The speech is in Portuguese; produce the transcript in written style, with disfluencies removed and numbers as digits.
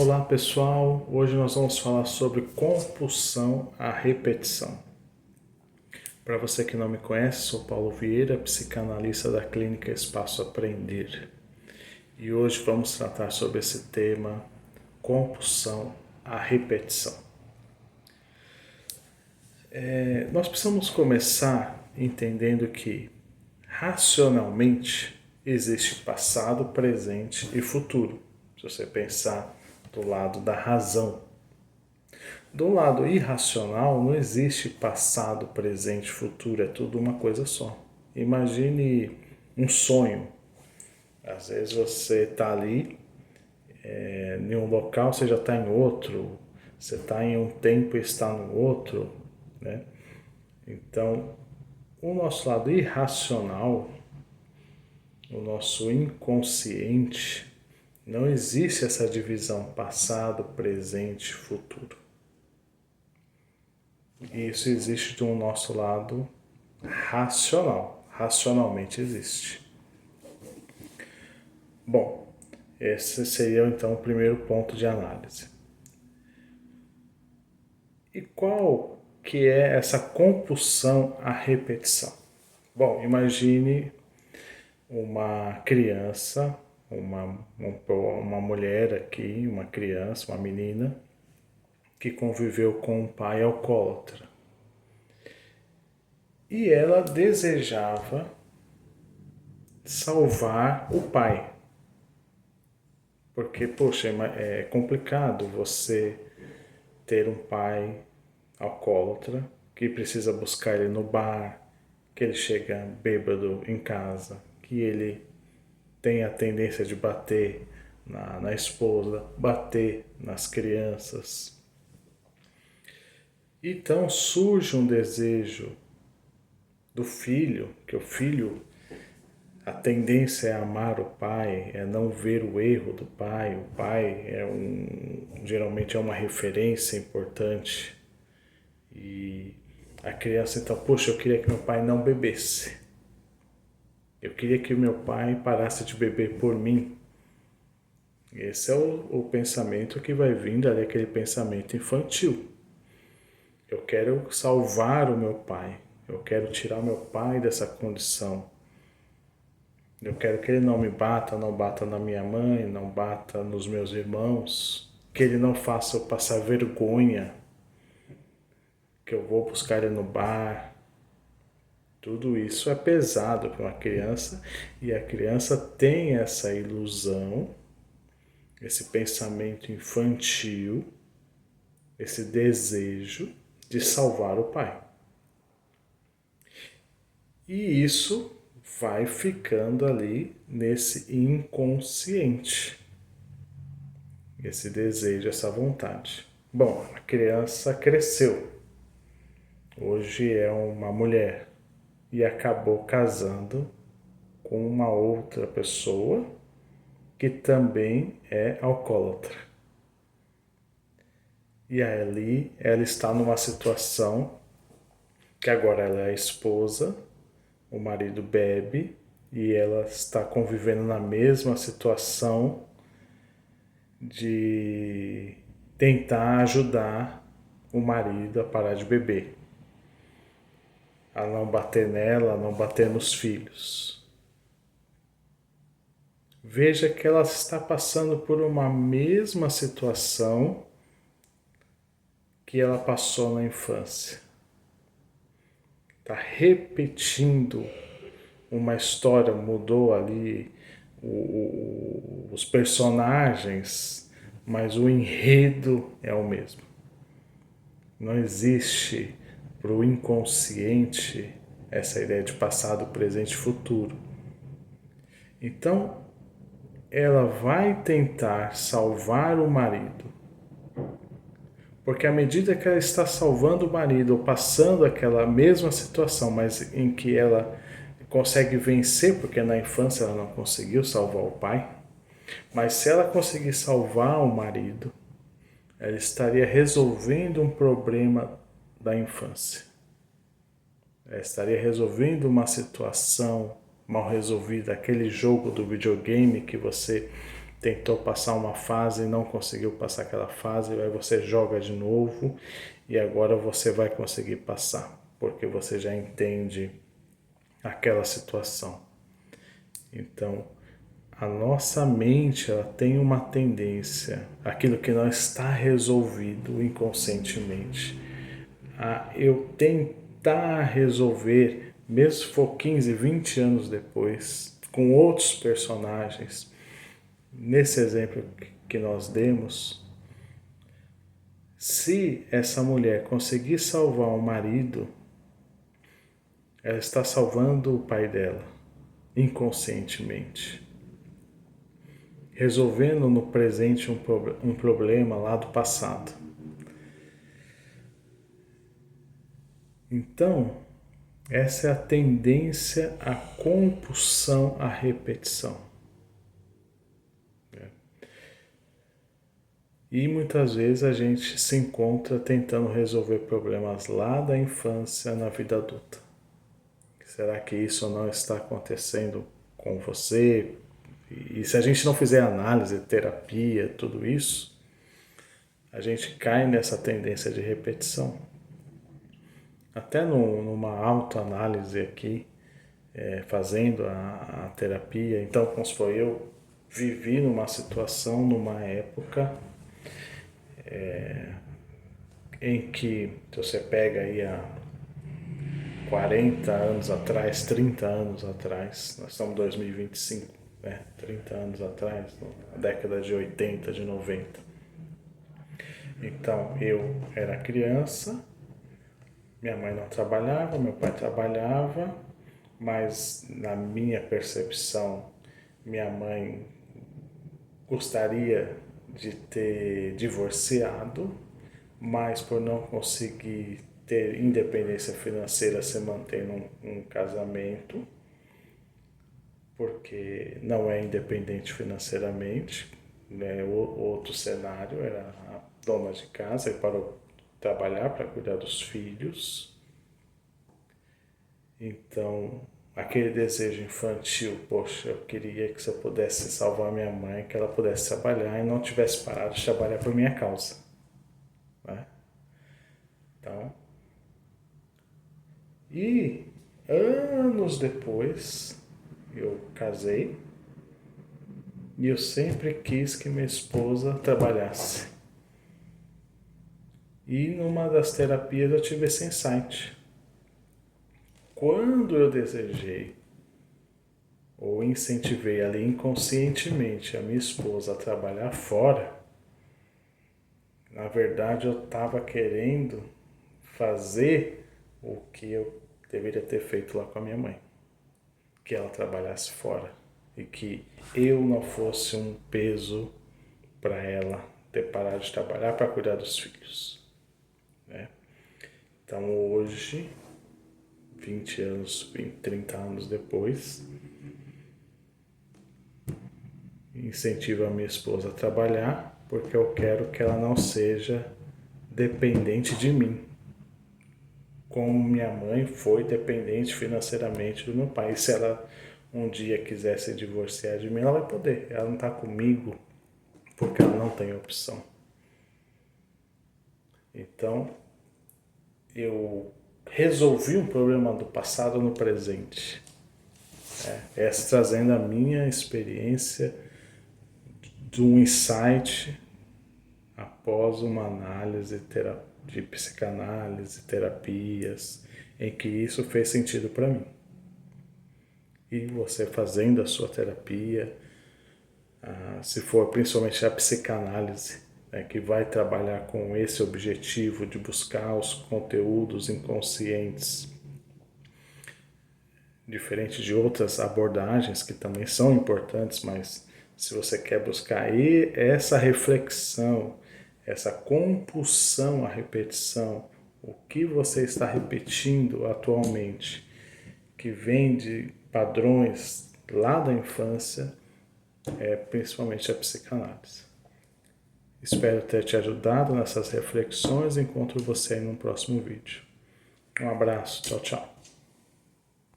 Olá pessoal, hoje nós vamos falar sobre compulsão à repetição. Para você que não me conhece, sou Paulo Vieira, psicanalista da Clínica Espaço Aprender. E hoje vamos tratar sobre esse tema, compulsão à repetição. Nós precisamos começar entendendo que, racionalmente, existe passado, presente e futuro. Se você pensar do lado da razão. Do lado irracional, não existe passado, presente, futuro, é tudo uma coisa só. Imagine um sonho. Às vezes você está ali, em um local, você já está em outro, você está em um tempo e está no outro, né? Então, o nosso lado irracional, o nosso inconsciente, não existe essa divisão passado, presente, futuro. Isso existe do nosso lado racional. Racionalmente existe. Bom, esse seria então o primeiro ponto de análise. E qual que é essa compulsão à repetição? Bom, imagine uma criança, uma mulher aqui, uma criança, uma menina, que conviveu com um pai alcoólatra. E ela desejava salvar o pai. Porque, poxa, é complicado você ter um pai alcoólatra que precisa buscar ele no bar, que ele chega bêbado em casa, que ele tem a tendência de bater na esposa, bater nas crianças. Então surge um desejo do filho, que o filho, a tendência é amar o pai, é não ver o erro do pai. O pai geralmente é uma referência importante. E a criança então, poxa, eu queria que meu pai não bebesse. Eu queria que meu pai parasse de beber por mim. Esse é o pensamento que vai vindo ali, aquele pensamento infantil. Eu quero salvar o meu pai. Eu quero tirar meu pai dessa condição. Eu quero que ele não me bata, não bata na minha mãe, não bata nos meus irmãos. Que ele não faça eu passar vergonha. Que eu vou buscar ele no bar. Tudo isso é pesado para uma criança e a criança tem essa ilusão, esse pensamento infantil, esse desejo de salvar o pai. E isso vai ficando ali nesse inconsciente, esse desejo, essa vontade. Bom, a criança cresceu, hoje é uma mulher e acabou casando com uma outra pessoa que também é alcoólatra. E ali ela está numa situação que agora ela é a esposa, o marido bebe e ela está convivendo na mesma situação de tentar ajudar o marido a parar de beber, a não bater nela, a não bater nos filhos. Veja que ela está passando por uma mesma situação que ela passou na infância. Está repetindo uma história, mudou ali os personagens, mas o enredo é o mesmo. Não existe para o inconsciente essa ideia de passado, presente e futuro. Então, ela vai tentar salvar o marido, porque à medida que ela está salvando o marido ou passando aquela mesma situação, mas em que ela consegue vencer, porque na infância ela não conseguiu salvar o pai, mas se ela conseguir salvar o marido, ela estaria resolvendo um problema da infância. Ela estaria resolvendo uma situação mal resolvida, aquele jogo do videogame que você tentou passar uma fase e não conseguiu passar aquela fase, aí você joga de novo e agora você vai conseguir passar, porque você já entende aquela situação. Então, a nossa mente, ela tem uma tendência, aquilo que não está resolvido inconscientemente, a eu tentar resolver, mesmo se for 15, 20 anos depois, com outros personagens. Nesse exemplo que nós demos, se essa mulher conseguir salvar o marido, ela está salvando o pai dela, inconscientemente. Resolvendo no presente um problema lá do passado. Então, essa é a tendência à compulsão à repetição. E muitas vezes a gente se encontra tentando resolver problemas lá da infância na vida adulta. Será que isso não está acontecendo com você? E se a gente não fizer análise, terapia, tudo isso, a gente cai nessa tendência de repetição. Até numa autoanálise aqui, fazendo a terapia, então, como se for, eu vivi numa situação, numa época em que, se você pega aí há 40 anos atrás, 30 anos atrás, nós estamos em 2025, né? 30 anos atrás, na década de 80, de 90. Então, eu era criança, minha mãe não trabalhava, meu pai trabalhava, mas na minha percepção, minha mãe gostaria de ter divorciado, mas por não conseguir ter independência financeira se manter num casamento, porque não é independente financeiramente, né? Outro cenário era a dona de casa e parou de trabalhar para cuidar dos filhos. Então, aquele desejo infantil, poxa, eu queria que se eu pudesse salvar minha mãe, que ela pudesse trabalhar e não tivesse parado de trabalhar por minha causa, né? Então, e anos depois eu casei e eu sempre quis que minha esposa trabalhasse. E numa das terapias eu tive esse insight. Quando eu desejei ou incentivei ali inconscientemente a minha esposa a trabalhar fora, na verdade eu estava querendo fazer o que eu deveria ter feito lá com a minha mãe, que ela trabalhasse fora e que eu não fosse um peso para ela ter parado de trabalhar para cuidar dos filhos, né? Então hoje, 20 anos, 20, 30 anos depois, incentivo a minha esposa a trabalhar porque eu quero que ela não seja dependente de mim, como minha mãe foi dependente financeiramente do meu pai. E se ela um dia quiser se divorciar de mim, ela vai poder. Ela não está comigo porque ela não tem opção. Então, eu resolvi um problema do passado no presente. Essa trazendo a minha experiência de um insight após uma análise de psicanálise, terapias, em que isso fez sentido para mim. E você fazendo a sua terapia, se for principalmente a psicanálise, né, que vai trabalhar com esse objetivo de buscar os conteúdos inconscientes, diferente de outras abordagens que também são importantes, mas se você quer buscar essa reflexão, essa compulsão à repetição, o que você está repetindo atualmente, que vem de padrões lá da infância, é principalmente a psicanálise. Espero ter te ajudado nessas reflexões. Encontro você aí no próximo vídeo. Um abraço, tchau, tchau.